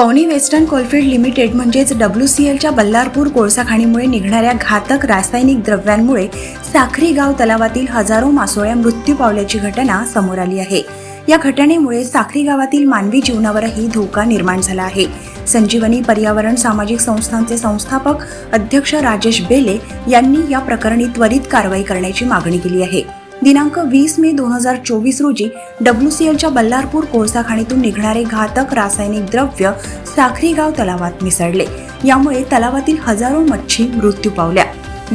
Pauni western coalfield limited म्हणजेच WCLच्या बल्लारपूर कोळसा खाणीमुळे निघणाऱ्या घातक रासायनिक द्रव्यांमुळे साखरी गाव तलावातील हजारो मासोळ्या मृत्यू पावल्याची घटना समोर आली आहे। या घटनेमुळे साखरी गावातील मानवी जीवनावरही धोका निर्माण झाला आहे। संजीवनी पर्यावरण सामाजिक संस्थांचे संस्थापक अध्यक्ष राजेश बेले यांनी या प्रकरणी त्वरित कारवाई करण्याची मागणी केली आहे। दिनांक 20 मे 2024 रोजी WCLच्या बल्लारपूर कोळसा खाणीतून निघणारे घातक रासायनिक द्रव्य साखरी गाव तलावात मिसळले। यामुळे तलावातील हजारो मच्छी मृत्यू पावल्या।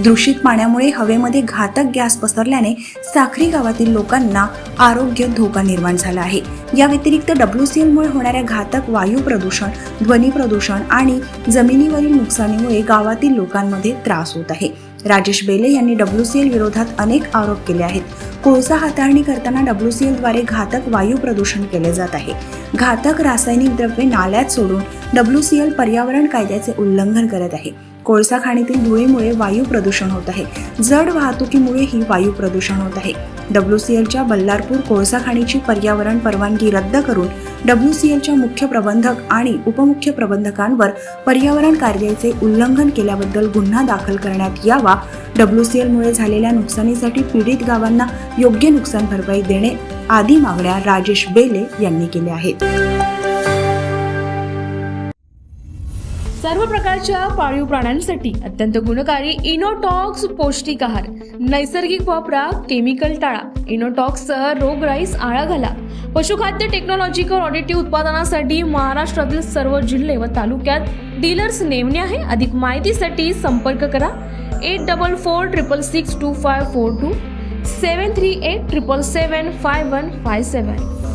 दूषित पाण्यामुळे हवेमध्ये घातक गॅस पसरल्याने साखरी गावातील लोकांना आरोग्य धोका निर्माण झाला आहे। या व्यतिरिक्त WCLमुळे होणाऱ्या घातक वायू प्रदूषण, ध्वनी प्रदूषण आणि जमिनीवरील नुकसानीमुळे गावातील लोकांमध्ये त्रास होत आहे। राजेश बेले यांनी WCL विरोधात अनेक आरोप केले आहेत। कोळसा हाताळणी करताना WCLद्वारे घातक वायू प्रदूषण केले जात आहे। घातक रासायनिक द्रव्ये नाल्यात सोडून WCL पर्यावरण कायद्याचे उल्लंघन करत आहे। कोळसा खाणीतील धुळीमुळे वायू प्रदूषण होत आहे। जड वाहतुकीमुळेही वायू प्रदूषण होत आहे। WCLच्या बल्लारपूर कोळसा खाणीची पर्यावरण परवानगी रद्द करून WCLच्या मुख्य प्रबंधक आणि उपमुख्य प्रबंधकांवर पर्यावरण कायद्याचे उल्लंघन केल्याबद्दल गुन्हा दाखल करण्यात यावा। WCLमुळे झालेल्या नुकसानीसाठी पीडित गावांना योग्य नुकसान भरपाई देणे आदी मागण्या राजेश बेले यांनी केल्या आहेत। सर्व प्रकारच्या पाळीव प्राण्यांसाठी अत्यंत गुणकारी इनोटॉक्स पौष्टिक आहार नैसर्गिक वापरा, केमिकल टाळा। इनोटॉक्ससह रोगराईस आळा घाला। पशुखाद्य टेक्नॉलॉजिकल ऑडिटिव्ह उत्पादनासाठी महाराष्ट्रातील सर्व जिल्हे व तालुक्यात डीलर्स नेमणे आहे। अधिक माहितीसाठी संपर्क करा 8446625542 738777557।